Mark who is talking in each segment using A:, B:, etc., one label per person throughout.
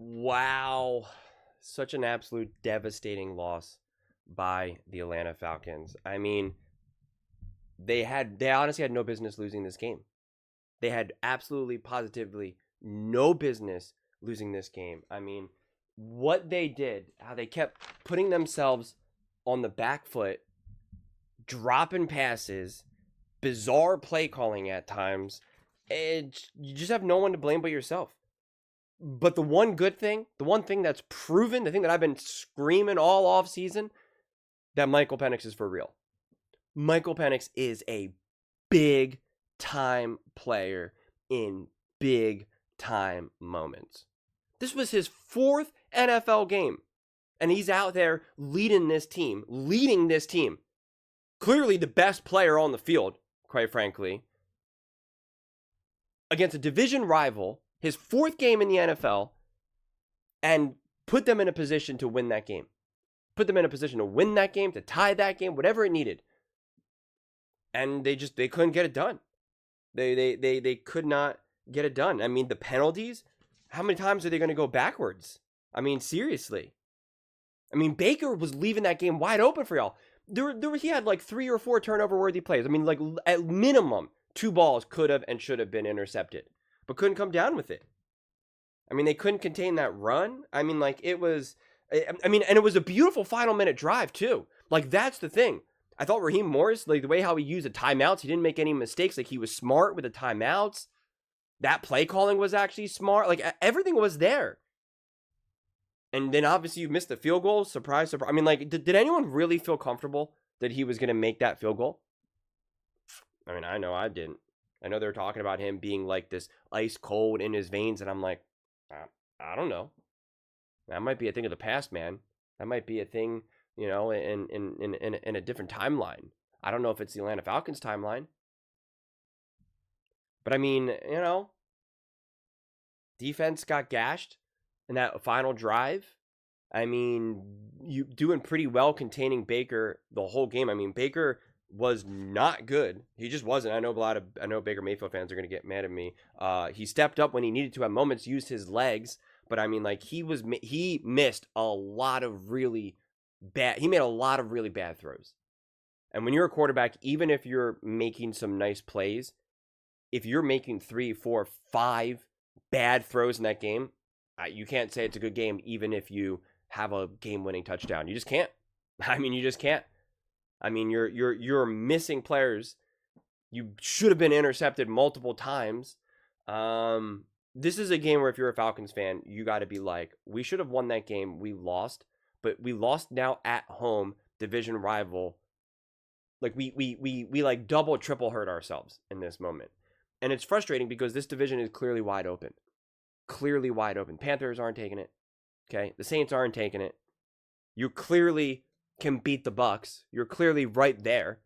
A: Wow. Such an absolute devastating loss by the Atlanta Falcons. I mean, they honestly had no business losing this game. They had absolutely positively no business losing this game. I mean, what they did, how they kept putting themselves on the back foot, dropping passes, bizarre play calling at times. You just have no one to blame but yourself. But the one good thing, the one thing that's proven, the thing that I've been screaming all off season, that Michael Penix is for real. Michael Penix is a big time player in big time moments. This was his 4th NFL game, and he's out there leading this team. Clearly the best player on the field, quite frankly, against a division rival, his 4th game in the NFL, and put them in a position to win that game. Put them in a position to win that game, to tie that game, whatever it needed. And they couldn't get it done. They could not get it done. I mean, the penalties, how many times are they going to go backwards? I mean, seriously. I mean, Baker was leaving that game wide open for y'all. He had like 3 or 4 turnover-worthy plays. I mean, like at minimum, 2 balls could have and should have been intercepted, but couldn't come down with it. I mean, they couldn't contain that run. I mean, like it was, and it was a beautiful final minute drive too. Like that's the thing. I thought Raheem Morris, like the way how he used the timeouts, he didn't make any mistakes. Like he was smart with the timeouts. That play calling was actually smart. Like everything was there. And then obviously you missed the field goal. Surprise, surprise. I mean, like, did anyone really feel comfortable that he was going to make that field goal? I mean, I know I didn't. I know they're talking about him being like this ice cold in his veins. And I'm like, I don't know. That might be a thing of the past, man. That might be a thing, you know, in a different timeline. I don't know if it's the Atlanta Falcons timeline. But I mean, you know, defense got gashed in that final drive. I mean, you doing pretty well containing Baker the whole game. I mean, Baker was not good. He just wasn't. I know Baker Mayfield fans are going to get mad at me. He stepped up when he needed to at moments, used his legs, but I mean, like he missed a lot of really bad. He made a lot of really bad throws. And when you're a quarterback, even if you're making some nice plays, if you're making 3, 4, 5 bad throws in that game, you can't say it's a good game, even if you have a game-winning touchdown. You just can't. I mean, you just can't. I mean, you're missing players. You should have been intercepted multiple times. This is a game where if you're a Falcons fan, you got to be like, we should have won that game. We lost, but we lost now at home, division rival. Like we like double, triple hurt ourselves in this moment. And it's frustrating because this division is clearly wide open. Clearly wide open. Panthers aren't taking it. Okay? The Saints aren't taking it. You clearly can beat the Bucks. You're clearly right there.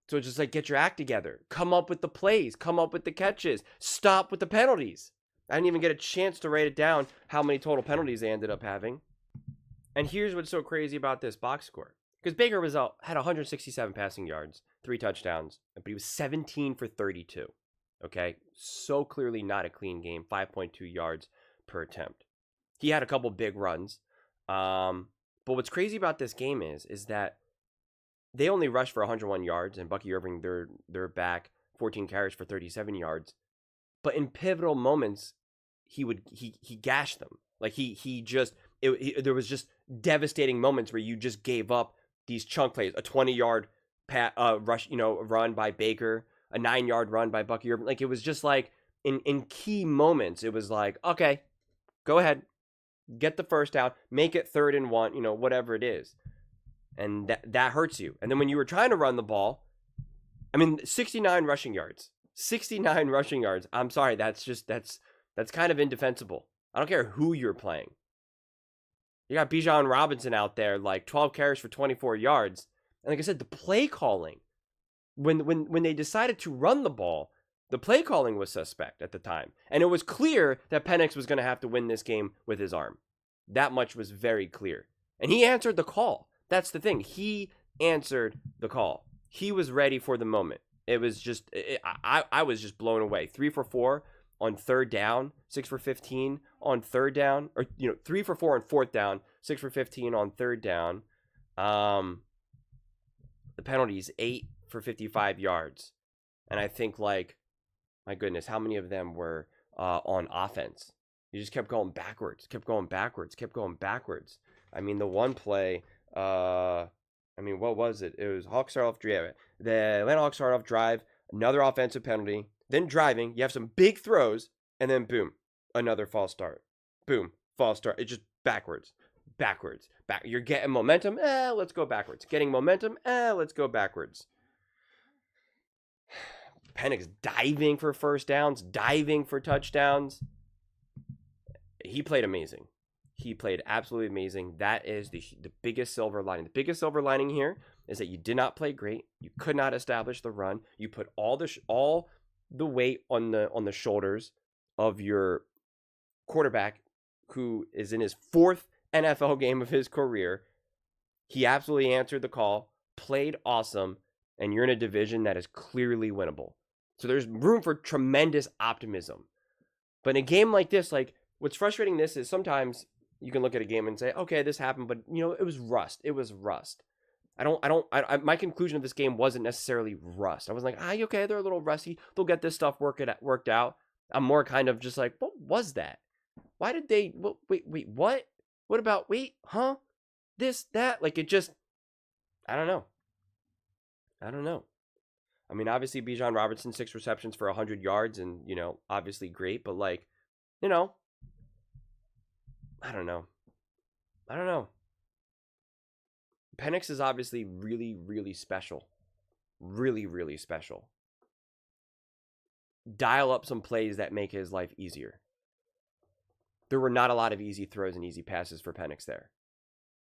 A: So it's just like, get your act together. Come up with the plays. Come up with the catches. Stop with the penalties. I didn't even get a chance to write it down how many total penalties they ended up having. And here's what's so crazy about this box score. Because Baker had 167 passing yards, 3 touchdowns, but he was 17 for 32. Okay? So clearly not a clean game. 5.2 yards per attempt. He had a couple big runs. But what's crazy about this game is that they only rushed for 101 yards, and Bucky Irving, they're back 14 carries for 37 yards. But in pivotal moments, he gashed them. Like there was just devastating moments where you just gave up these chunk plays, a 20-yard rush, run by Baker, a 9-yard run by Bucky Irving. Like it was just like in key moments, it was like, okay, go ahead, get the first down, make it 3rd and 1, whatever it is. And that hurts you. And then when you were trying to run the ball, I mean, 69 rushing yards. 69 rushing yards. I'm sorry, that's kind of indefensible. I don't care who you're playing. You got Bijan Robinson out there, like 12 carries for 24 yards. And like I said, the play calling, when they decided to run the ball, the play calling was suspect at the time. And it was clear that Penix was going to have to win this game with his arm. That much was very clear. And he answered the call. That's the thing. He answered the call. He was ready for the moment. It was just, I was just blown away. 3 for 4 on third down, 6 for 15 on third down, or 3 for 4 on fourth down, 6 for 15 on third down. The penalties, 8 for 55 yards. And I think, like, my goodness, how many of them were on offense? You just kept going backwards. I mean, the one play, what was it? It was Hawks start off drive. The Atlanta Hawks start off drive, another offensive penalty, then driving. You have some big throws, and then boom, another false start. Boom, false start. It's just backwards. You're getting momentum. Let's go backwards. Getting momentum. Let's go backwards. Penix diving for first downs, diving for touchdowns. He played amazing. He played absolutely amazing. That is the biggest silver lining. The biggest silver lining here is that you did not play great. You could not establish the run. You put all the weight on the shoulders of your quarterback, who is in his 4th NFL game of his career. He absolutely answered the call, played awesome, and you're in a division that is clearly winnable. So there's room for tremendous optimism. But in a game like this, like, what's frustrating this is sometimes you can look at a game and say, okay, this happened, but it was rust. My conclusion of this game wasn't necessarily rust. I was like, okay, they're a little rusty. They'll get this stuff worked out. I'm more kind of just like, what was that? Why did they, wait, what? What about, this, that? Like, it just, I don't know. I mean, obviously, Bijan Robinson, 6 receptions for 100 yards and, obviously great. But, like, I don't know. Penix is obviously really, really special. Really, really special. Dial up some plays that make his life easier. There were not a lot of easy throws and easy passes for Penix there.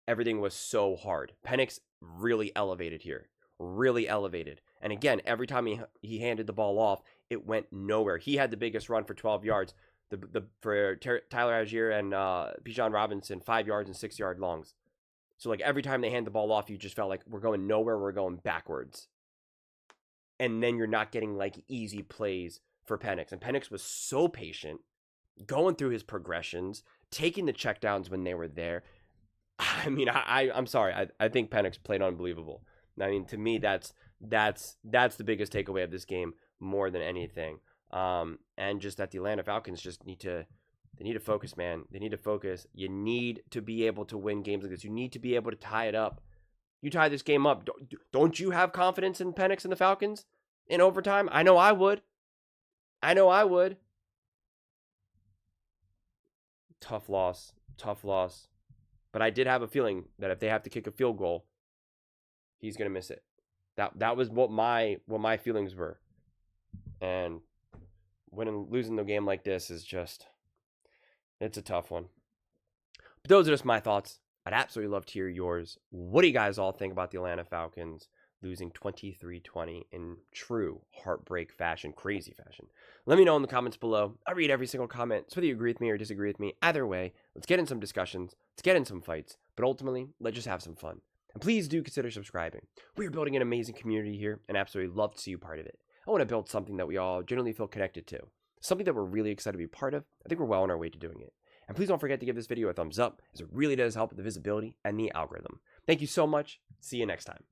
A: Everything was so hard. Penix really elevated here. Really elevated. And again, every time he handed the ball off, it went nowhere. He had the biggest run for 12 yards. For Tyler Algier and Bijan Robinson, 5 yards and 6-yard longs. So, like, every time they hand the ball off, you just felt like we're going nowhere, we're going backwards. And then you're not getting, like, easy plays for Penix. And Penix was so patient, going through his progressions, taking the checkdowns when they were there. I mean, I'm sorry. I think Penix played unbelievable. I mean, to me, that's the biggest takeaway of this game more than anything. And just that the Atlanta Falcons just need to focus, man. They need to focus. You need to be able to win games like this. You need to be able to tie it up. You tie this game up. Don't you have confidence in Penix and the Falcons in overtime? I know I would. Tough loss. But I did have a feeling that if they have to kick a field goal, he's going to miss it. That was what my feelings were. And losing the game like this is just, it's a tough one. But those are just my thoughts. I'd absolutely love to hear yours. What do you guys all think about the Atlanta Falcons losing 23-20 in true heartbreak fashion, crazy fashion? Let me know in the comments below. I read every single comment. So whether you agree with me or disagree with me, either way, let's get in some discussions. Let's get in some fights. But ultimately, let's just have some fun. And please do consider subscribing. We are building an amazing community here and absolutely love to see you part of it. I want to build something that we all generally feel connected to. Something that we're really excited to be part of. I think we're well on our way to doing it. And please don't forget to give this video a thumbs up, as it really does help with the visibility and the algorithm. Thank you so much. See you next time.